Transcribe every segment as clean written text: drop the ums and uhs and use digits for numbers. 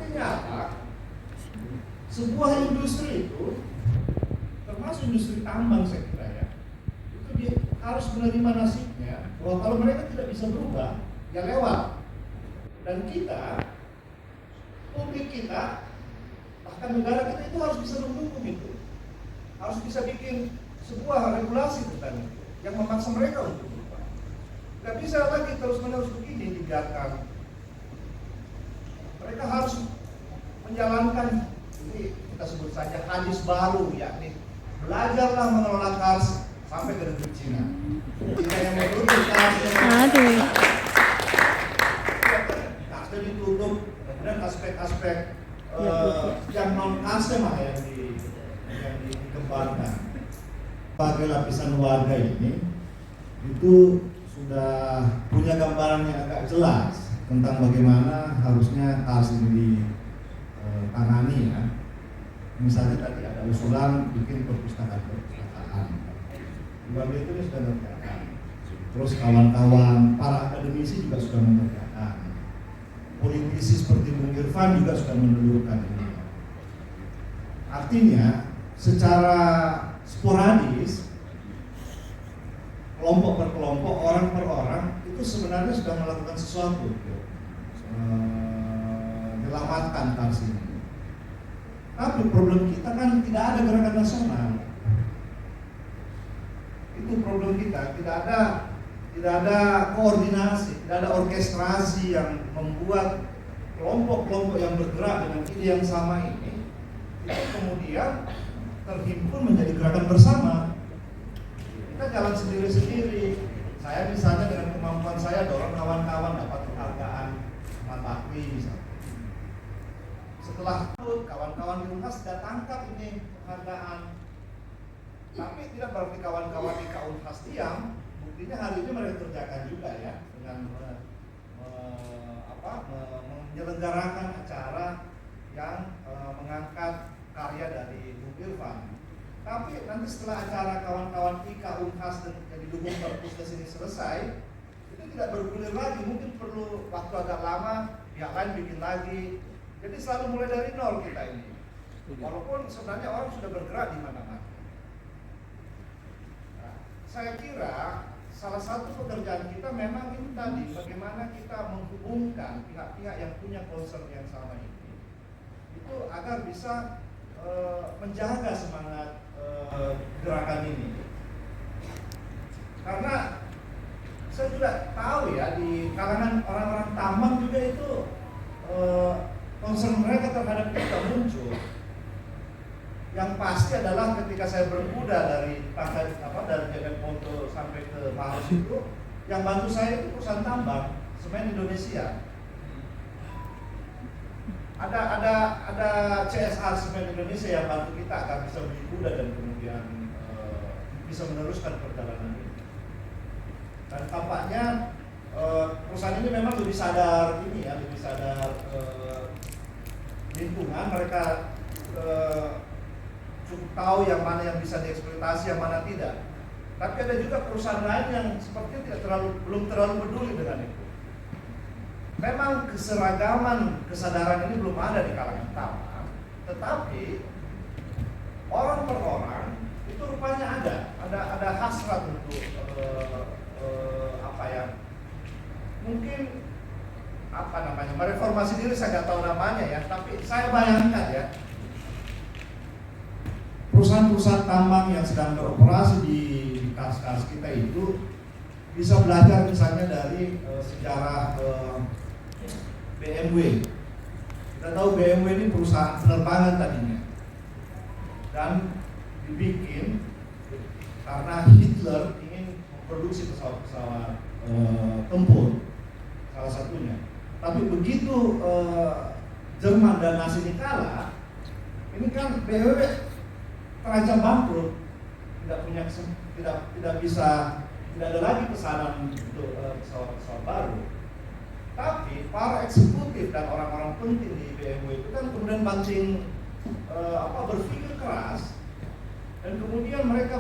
Artinya apa? Sebuah industri itu, termasuk industri tambang saya kira ya, itu dia harus menerima nasibnya bahwa kalau mereka tidak bisa berubah, ya lewat. Dan kita, publik kita, bahkan negara kita itu harus bisa mendukung itu. Harus bisa bikin sebuah regulasi tentang itu yang memaksa mereka untuk berubah. Tidak bisa lagi terus-menerus begini dibiarkan. Mereka harus menjalankan, ini kita sebut saja hadis baru, yakni belajarlah mengelola kars sampai ke negeri Cina. Cina yang menutup karsnya, karsnya ditutup, kemudian aspek-aspek yang non karsnya mah yang dikembangkan. Sebagai lapisan warga ini itu sudah punya gambaran yang agak jelas tentang bagaimana harusnya kars ini ditangani ya. Misalnya tadi ada usulan bikin perpustakaan. Juga itu sudah mengerjakan. Terus kawan-kawan para akademisi juga sudah mengerjakan. Politisi seperti Bung Irfan juga sudah menelurkan ini. Artinya secara sporadis, kelompok per kelompok, orang per orang itu sebenarnya sudah melakukan sesuatu menyelamatkan kars ini. Tapi problem kita kan tidak ada gerakan nasional. Itu problem kita, tidak ada koordinasi, tidak ada orkestrasi yang membuat kelompok-kelompok yang bergerak dengan ide yang sama ini itu kemudian terhimpun menjadi gerakan bersama. Kita jalan sendiri-sendiri. Saya misalnya dengan kemampuan saya dorong kawan-kawan dapat penghargaan Bakri misalnya. Setelah itu kawan-kawan di Unhas sudah tangkap ini penghargaan. Tapi tidak berarti kawan-kawan di Unhas diam. Buktinya hari ini mereka kerjakan juga ya dengan menyelenggarakan acara yang mengangkat karya dari Bung Irfan. Tapi nanti setelah acara kawan-kawan IKA Unhas dan yang didukung Perpusdes ini selesai, itu tidak bergulir lagi. Mungkin perlu waktu agak lama, pihak lain bikin lagi. Jadi selalu mulai dari nol kita ini. Walaupun sebenarnya orang sudah bergerak di mana-mana. Nah, saya kira salah satu pekerjaan kita memang ini tadi, bagaimana kita menghubungkan pihak-pihak yang punya concern yang sama ini, itu agar bisa menjaga semangat gerakan ini. Karena saya juga tahu ya di kalangan orang-orang tambang juga itu concern mereka terhadap kita muncul. Yang pasti adalah ketika saya berkuda dari Jagatmodo sampai ke Maros itu, yang bantu saya itu perusahaan tambang semen Indonesia. Ada CSR Semen Indonesia yang bantu kita agar bisa beli kuda dan kemudian bisa meneruskan perjalanan ini. Dan tampaknya perusahaan ini memang lebih sadar lingkungan. Mereka cukup tahu yang mana yang bisa dieksploitasi, yang mana tidak. Tapi ada juga perusahaan lain yang sepertinya belum terlalu peduli dengan itu. Memang keseragaman kesadaran ini belum ada di kalangan tambang, tetapi orang per orang itu rupanya ada hasrat untuk mungkin mereformasi diri. Saya nggak tahu namanya ya, tapi saya bayangkan ya, perusahaan-perusahaan tambang yang sedang beroperasi di kars-kars kita itu bisa belajar misalnya dari sejarah BMW. Kita tahu BMW ini perusahaan penerbangan tadinya, dan dibikin karena Hitler ingin memproduksi pesawat-pesawat tempur salah satunya. Tapi begitu Jerman dan Nazi ini kalah, ini kan BMW terancam bangkrut, tidak ada lagi pesanan untuk pesawat-pesawat baru. Tapi para eksekutif dan orang-orang penting di BMW itu kan kemudian banting berpikir keras, dan kemudian mereka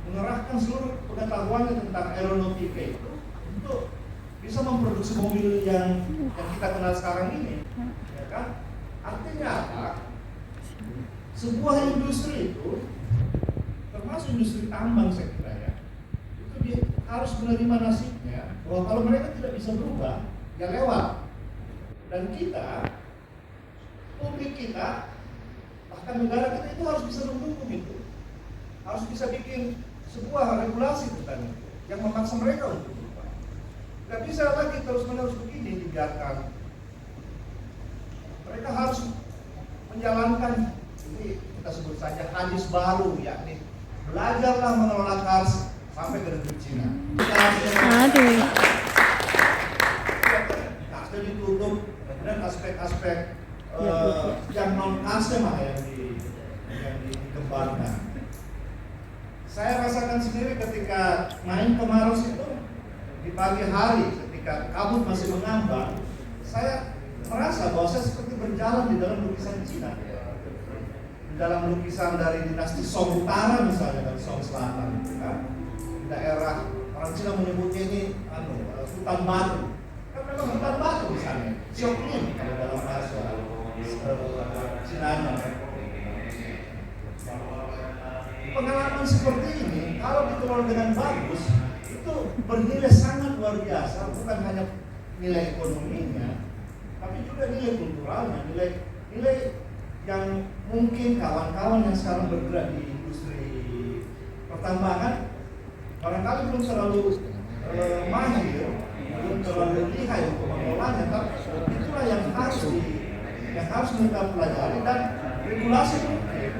mengerahkan seluruh pengetahuannya tentang aeronautika itu untuk bisa memproduksi mobil yang kita kenal sekarang ini. kan? Artinya apa? Sebuah industri itu, termasuk industri tambang saya kira ya, itu dia harus menerima nasibnya bahwa kalau mereka tidak bisa berubah, ya lewat. Dan kita, publik kita, bahkan negara kita itu harus bisa mendukung itu, harus bisa bikin sebuah regulasi tentang itu yang memaksa mereka untuk berubah. Tidak bisa lagi terus-menerus begini dibiarkan. Mereka harus menjalankan, ini kita sebut saja hadis baru, yakni belajarlah mengelola kars sampai ke negeri Cina. Aduh. Karsnya ditutup, kemudian aspek-aspek yang non karsnya mah yang dikembangkan. Saya rasakan sendiri ketika main ke Maros itu di pagi hari, ketika kabut masih mengambang, saya merasa bahwa saya seperti berjalan di dalam lukisan Cina, di dalam lukisan dari dinasti Song Utara misalnya, dari Song Selatan, kan? Di daerah orang Cina menyebutnya ini hutan batu, kan memang hutan batu misalnya, Xiaoklin kalau dalam bahasa Cinanya. Pengalaman seperti ini kalau dikelola dengan bagus itu bernilai sangat luar biasa, bukan hanya nilai ekonominya, tapi juga nilai kulturalnya, nilai yang mungkin kawan-kawan yang sekarang bergerak di industri pertambangan barangkali belum terlalu mahir, belum terlalu lihai untuk mengelolanya, tapi itulah yang harus mereka pelajari, dan regulasi mungkin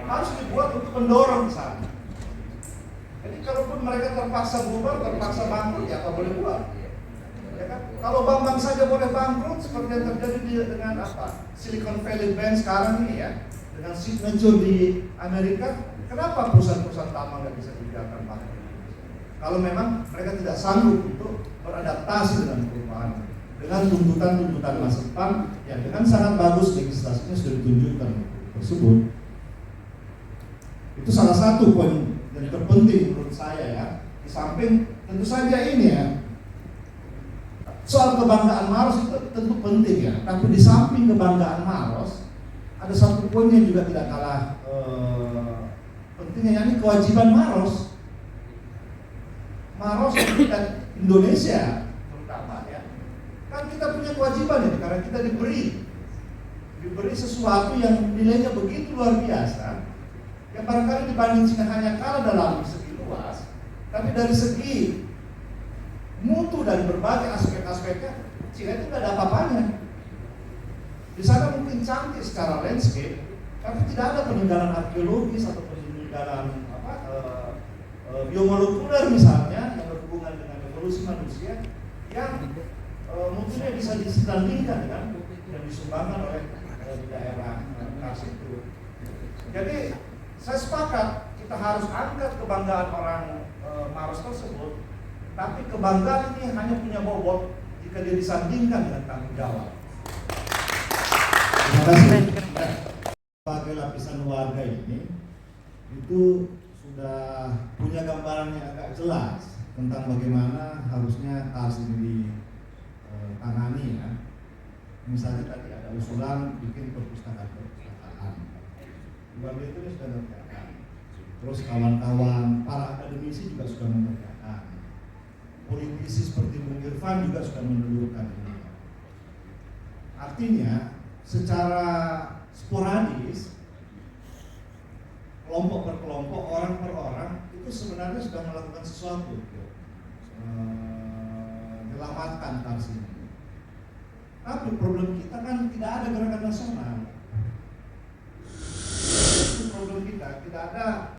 harus dibuat untuk mendorong ke sana. Jadi kalaupun mereka terpaksa bubar, terpaksa bangkrut, ya apa boleh buat? Ya kan? Kalau bank-bank saja boleh bangkrut seperti yang terjadi dengan Silicon Valley Bank sekarang ini ya, dengan Signature di Amerika, kenapa perusahaan-perusahaan tambang nggak bisa dibiarkan bangkrut? Kalau memang mereka tidak sanggup untuk beradaptasi dengan perubahan, dengan tuntutan-tuntutan masa depan yang dengan sangat bagus legislasinya sudah ditunjukkan tersebut. Itu salah satu poin yang terpenting menurut saya ya. Di samping tentu saja ini ya, soal kebanggaan Maros itu tentu penting ya. Tapi di samping kebanggaan Maros, ada satu poin yang juga tidak kalah pentingnya, yakni kewajiban Maros. Maros dan Indonesia terutama ya, kan kita punya kewajiban ya, karena kita diberi sesuatu yang nilainya begitu luar biasa, yang barangkali dibanding Cina hanya kalah dalam segi luas, tapi dari segi mutu dan berbagai aspek-aspeknya Cina itu tidak ada apa-apanya. Di sana mungkin cantik secara landscape, tapi tidak ada peninggalan arkeologis atau peninggalan biomolekuler misalnya yang berhubungan dengan evolusi manusia yang mungkin bisa disandingkan dengan yang disumbangkan oleh di daerah Kars itu. Jadi saya sepakat kita harus angkat kebanggaan orang Maros tersebut, tapi kebanggaan ini hanya punya bobot jika dia disandingkan dengan tanggung jawab. Terima kasih. Sebagai lapisan warga ini itu sudah punya gambaran yang agak jelas tentang bagaimana harusnya Kars ini ditangani ya. Misalnya tadi ada usulan bikin perpustakaan. Dua itu sudah mengerjakan. Terus kawan-kawan para akademisi juga sudah mengerjakan. Politisi seperti Bung Irfan juga sudah menelurkan ini. Artinya secara sporadis, kelompok per kelompok, orang per orang itu sebenarnya sudah melakukan sesuatu menyelamatkan Kars ini. Tapi problem kita kan tidak ada gerakan nasional.